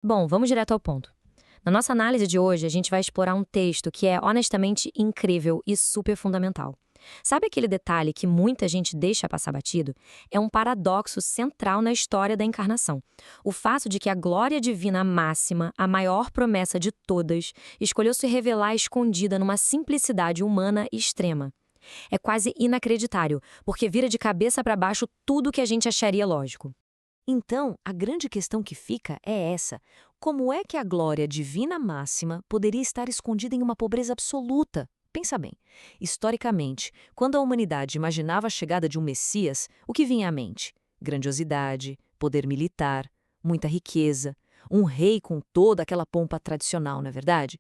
Bom, vamos direto ao ponto. Na nossa análise de hoje, a gente vai explorar um texto que é honestamente incrível e super fundamental. Sabe aquele detalhe que muita gente deixa passar batido? É um paradoxo central na história da encarnação. O fato de que a glória divina máxima, a maior promessa de todas, escolheu se revelar escondida numa simplicidade humana extrema. É quase inacreditável, porque vira de cabeça para baixo tudo o que a gente acharia lógico. Então, a grande questão que fica é essa: como é que a glória divina máxima poderia estar escondida em uma pobreza absoluta? Pensa bem, historicamente, quando a humanidade imaginava a chegada de um Messias, o que vinha à mente? Grandiosidade, poder militar, muita riqueza, um rei com toda aquela pompa tradicional, não é verdade?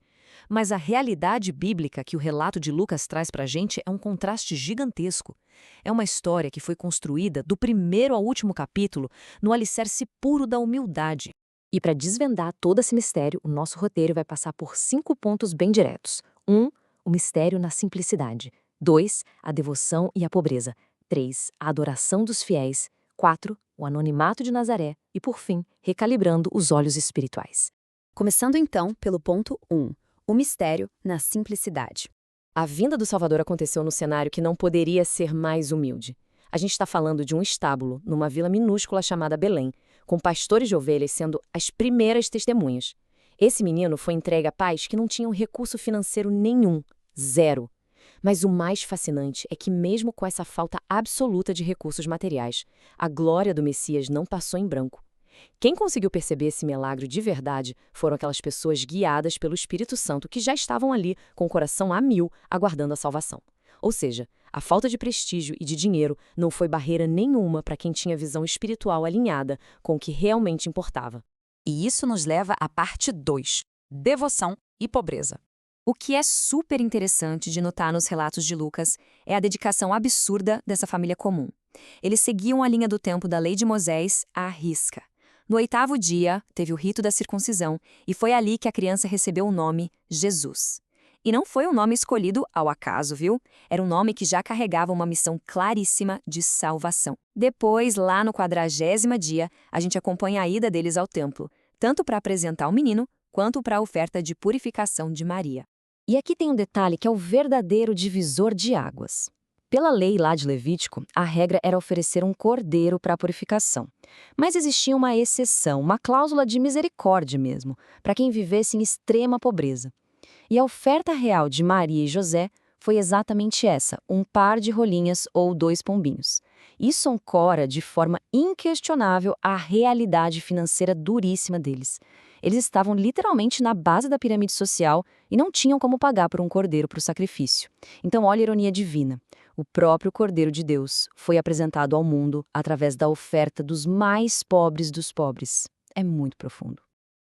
Mas a realidade bíblica que o relato de Lucas traz para a gente é um contraste gigantesco. É uma história que foi construída, do primeiro ao último capítulo, no alicerce puro da humildade. E para desvendar todo esse mistério, o nosso roteiro vai passar por 5 pontos bem diretos. 1. O mistério na simplicidade. 2. A devoção e a pobreza. 3. A adoração dos fiéis. 4. O anonimato de Nazaré. E, por fim, recalibrando os olhos espirituais. Começando então pelo ponto 1, o mistério na simplicidade. A vinda do Salvador aconteceu no cenário que não poderia ser mais humilde. A gente está falando de um estábulo, numa vila minúscula chamada Belém, com pastores de ovelhas sendo as primeiras testemunhas. Esse menino foi entregue a pais que não tinham recurso financeiro nenhum, zero. Mas o mais fascinante é que, mesmo com essa falta absoluta de recursos materiais, a glória do Messias não passou em branco. Quem conseguiu perceber esse milagre de verdade foram aquelas pessoas guiadas pelo Espírito Santo que já estavam ali com o coração a mil, aguardando a salvação. Ou seja, a falta de prestígio e de dinheiro não foi barreira nenhuma para quem tinha visão espiritual alinhada com o que realmente importava. E isso nos leva à parte 2, devoção e pobreza. O que é super interessante de notar nos relatos de Lucas é a dedicação absurda dessa família comum. Eles seguiam a linha do tempo da lei de Moisés à risca. No 8º dia, teve o rito da circuncisão e foi ali que a criança recebeu o nome Jesus. E não foi um nome escolhido ao acaso, viu? Era um nome que já carregava uma missão claríssima de salvação. Depois, lá no 40º dia, a gente acompanha a ida deles ao templo, tanto para apresentar o menino, quanto para a oferta de purificação de Maria. E aqui tem um detalhe que é o verdadeiro divisor de águas. Pela lei lá de Levítico, a regra era oferecer um cordeiro para a purificação. Mas existia uma exceção, uma cláusula de misericórdia mesmo, para quem vivesse em extrema pobreza. E a oferta real de Maria e José foi exatamente essa, um par de rolinhas ou 2 pombinhos. Isso ancora de forma inquestionável a realidade financeira duríssima deles. Eles estavam literalmente na base da pirâmide social e não tinham como pagar por um cordeiro para o sacrifício. Então, olha a ironia divina. O próprio Cordeiro de Deus foi apresentado ao mundo através da oferta dos mais pobres dos pobres. É muito profundo.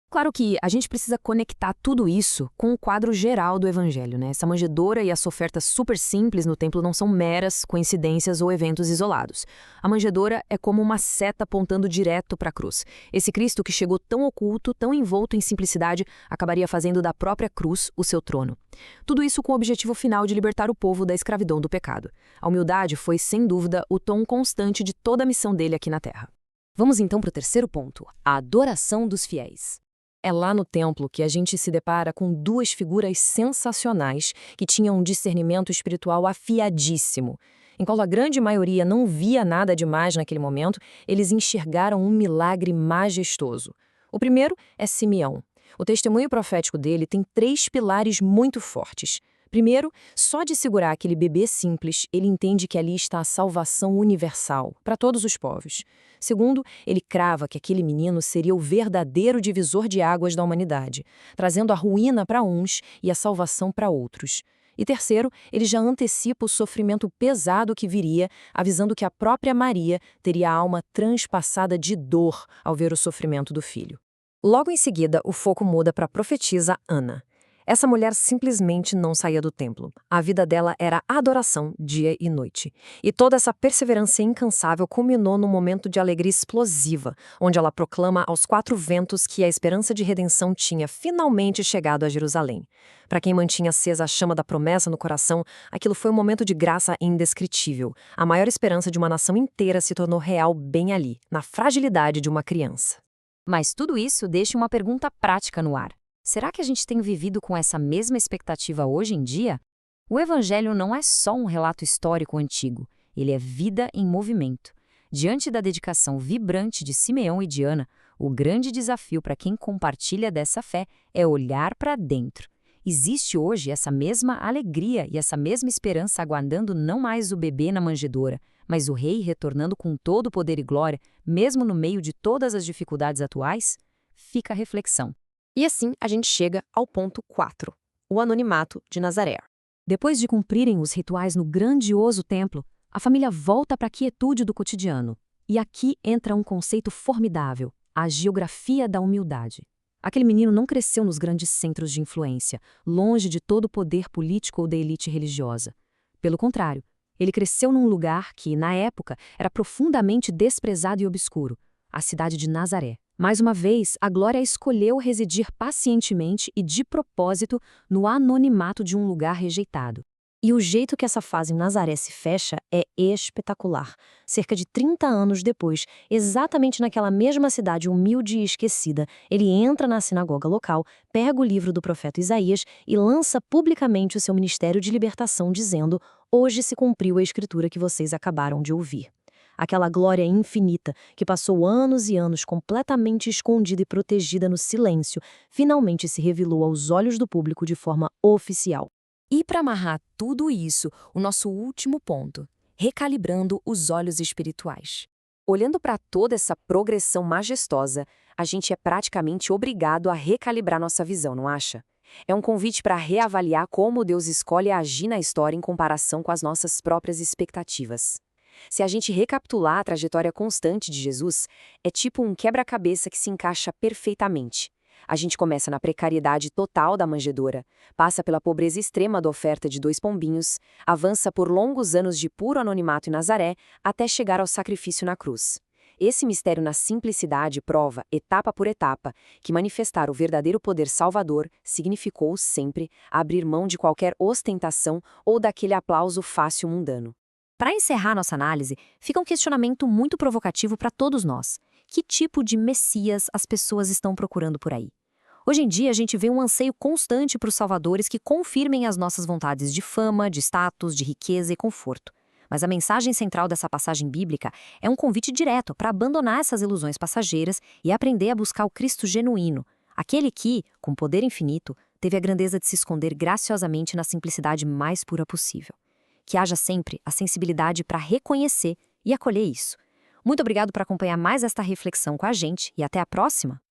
Claro que a gente precisa conectar tudo isso com o quadro geral do evangelho, né? Essa manjedoura e essa oferta super simples no templo não são meras coincidências ou eventos isolados. A manjedoura é como uma seta apontando direto para a cruz. Esse Cristo que chegou tão oculto, tão envolto em simplicidade, acabaria fazendo da própria cruz o seu trono. Tudo isso com o objetivo final de libertar o povo da escravidão do pecado. A humildade foi, sem dúvida, o tom constante de toda a missão dele aqui na Terra. Vamos então para o terceiro ponto, a adoração dos fiéis. É lá no templo que a gente se depara com 2 figuras sensacionais que tinham um discernimento espiritual afiadíssimo. Enquanto a grande maioria não via nada demais naquele momento, eles enxergaram um milagre majestoso. O primeiro é Simeão. O testemunho profético dele tem 3 pilares muito fortes. Primeiro, só de segurar aquele bebê simples, ele entende que ali está a salvação universal, para todos os povos. Segundo, ele crava que aquele menino seria o verdadeiro divisor de águas da humanidade, trazendo a ruína para uns e a salvação para outros. E terceiro, ele já antecipa o sofrimento pesado que viria, avisando que a própria Maria teria a alma transpassada de dor ao ver o sofrimento do filho. Logo em seguida, o foco muda para a profetisa Ana. Essa mulher simplesmente não saía do templo. A vida dela era adoração dia e noite. E toda essa perseverança incansável culminou num momento de alegria explosiva, onde ela proclama aos 4 ventos que a esperança de redenção tinha finalmente chegado a Jerusalém. Para quem mantinha acesa a chama da promessa no coração, aquilo foi um momento de graça indescritível. A maior esperança de uma nação inteira se tornou real bem ali, na fragilidade de uma criança. Mas tudo isso deixa uma pergunta prática no ar. Será que a gente tem vivido com essa mesma expectativa hoje em dia? O Evangelho não é só um relato histórico antigo, ele é vida em movimento. Diante da dedicação vibrante de Simeão e de Ana, o grande desafio para quem compartilha dessa fé é olhar para dentro. Existe hoje essa mesma alegria e essa mesma esperança aguardando não mais o bebê na manjedoura, mas o rei retornando com todo o poder e glória, mesmo no meio de todas as dificuldades atuais? Fica a reflexão. E assim a gente chega ao ponto 4, o anonimato de Nazaré. Depois de cumprirem os rituais no grandioso templo, a família volta para a quietude do cotidiano. E aqui entra um conceito formidável, a geografia da humildade. Aquele menino não cresceu nos grandes centros de influência, longe de todo o poder político ou da elite religiosa. Pelo contrário, ele cresceu num lugar que, na época, era profundamente desprezado e obscuro, a cidade de Nazaré. Mais uma vez, a Glória escolheu residir pacientemente e de propósito no anonimato de um lugar rejeitado. E o jeito que essa fase em Nazaré se fecha é espetacular. Cerca de 30 anos depois, exatamente naquela mesma cidade humilde e esquecida, ele entra na sinagoga local, pega o livro do profeta Isaías e lança publicamente o seu ministério de libertação, dizendo: "Hoje se cumpriu a escritura que vocês acabaram de ouvir." Aquela glória infinita, que passou anos e anos completamente escondida e protegida no silêncio, finalmente se revelou aos olhos do público de forma oficial. E para amarrar tudo isso, o nosso último ponto, recalibrando os olhos espirituais. Olhando para toda essa progressão majestosa, a gente é praticamente obrigado a recalibrar nossa visão, não acha? É um convite para reavaliar como Deus escolhe agir na história em comparação com as nossas próprias expectativas. Se a gente recapitular a trajetória constante de Jesus, é tipo um quebra-cabeça que se encaixa perfeitamente. A gente começa na precariedade total da manjedoura, passa pela pobreza extrema da oferta de 2 pombinhos, avança por longos anos de puro anonimato em Nazaré, até chegar ao sacrifício na cruz. Esse mistério na simplicidade prova, etapa por etapa, que manifestar o verdadeiro poder salvador significou sempre abrir mão de qualquer ostentação ou daquele aplauso fácil mundano. Para encerrar nossa análise, fica um questionamento muito provocativo para todos nós. Que tipo de Messias as pessoas estão procurando por aí? Hoje em dia, a gente vê um anseio constante por salvadores que confirmem as nossas vontades de fama, de status, de riqueza e conforto. Mas a mensagem central dessa passagem bíblica é um convite direto para abandonar essas ilusões passageiras e aprender a buscar o Cristo genuíno, aquele que, com poder infinito, teve a grandeza de se esconder graciosamente na simplicidade mais pura possível. Que haja sempre a sensibilidade para reconhecer e acolher isso. Muito obrigado por acompanhar mais esta reflexão com a gente e até a próxima!